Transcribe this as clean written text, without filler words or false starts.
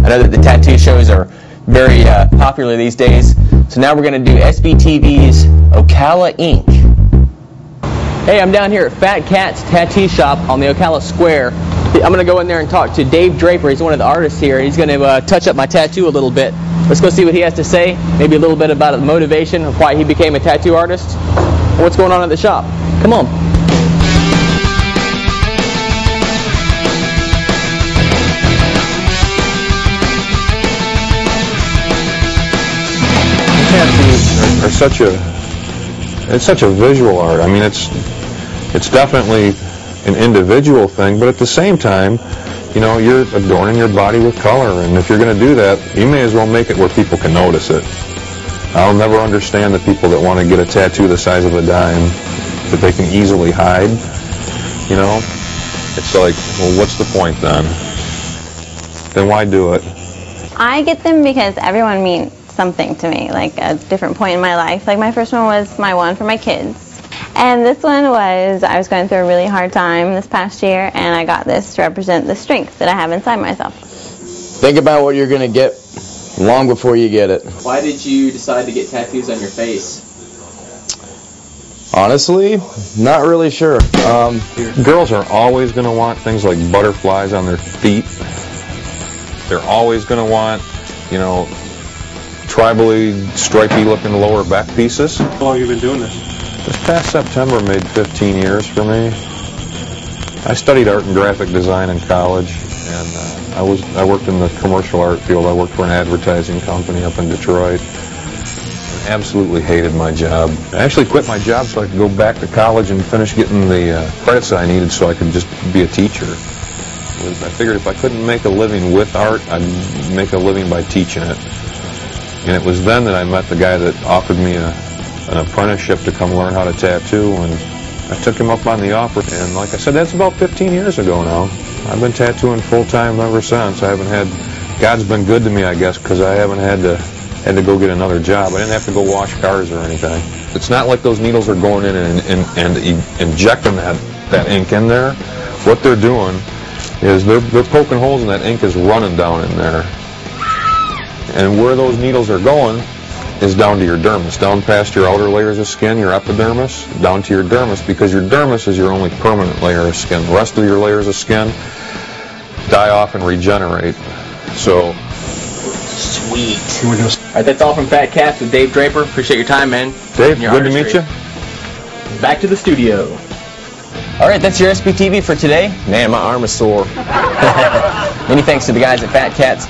I know that the tattoo shows are very popular these days. So now we're going to do SBTV's Ocala Ink. Hey, I'm down here at Fat Cat's Tattoo Shop on the Ocala Square. I'm going to go in there and talk to Dave Draper. He's one of the artists here. He's going to touch up my tattoo a little bit. Let's go see what he has to say. Maybe a little bit about the motivation of why he became a tattoo artist. What's going on at the shop. Come on. Tattoos are such a visual art. I mean, it's definitely an individual thing, but at the same time, you know, you're adorning your body with color, and if you're going to do that, you may as well make it where people can notice it. I'll never understand the people that want to get a tattoo the size of a dime that they can easily hide. You know, it's like, well, what's the point then? Then why do it? I get them because everyone means something to me, like a different point in my life. Like my first one was my one for my kids. And this one was, I was going through a really hard time this past year, and I got this to represent the strength that I have inside myself. Think about what you're going to get long before you get it. Why did you decide to get tattoos on your face? Honestly, not really sure. Girls are always going to want things like butterflies on their feet. They're always going to want, you know, tribally, stripy looking lower back pieces. How long have you been doing this? This past September made 15 years for me. I studied art and graphic design in college, and I worked in the commercial art field. I worked for an advertising company up in Detroit. I absolutely hated my job. I actually quit my job so I could go back to college and finish getting the credits I needed so I could just be a teacher. I figured if I couldn't make a living with art, I'd make a living by teaching it. And it was then that I met the guy that offered me an apprenticeship to come learn how to tattoo, and I took him up on the offer. And like I said, that's about 15 years ago now. I've been tattooing full-time ever since. I haven't had, God's been good to me, I guess, because I haven't had to go get another job. I didn't have to go wash cars or anything. It's not like those needles are going in and injecting that ink in there. What they're doing is they're poking holes and that ink is running down in there. And where those needles are going is down to your dermis, down past your outer layers of skin, your epidermis, down to your dermis, because your dermis is your only permanent layer of skin. The rest of your layers of skin die off and regenerate. So, sweet. All right, that's all from Fat Cats with Dave Draper. Appreciate your time, man. Dave, good to meet you. Back to the studio. All right, that's your SBTV for today. Man, my arm is sore. Many thanks to the guys at Fat Cats.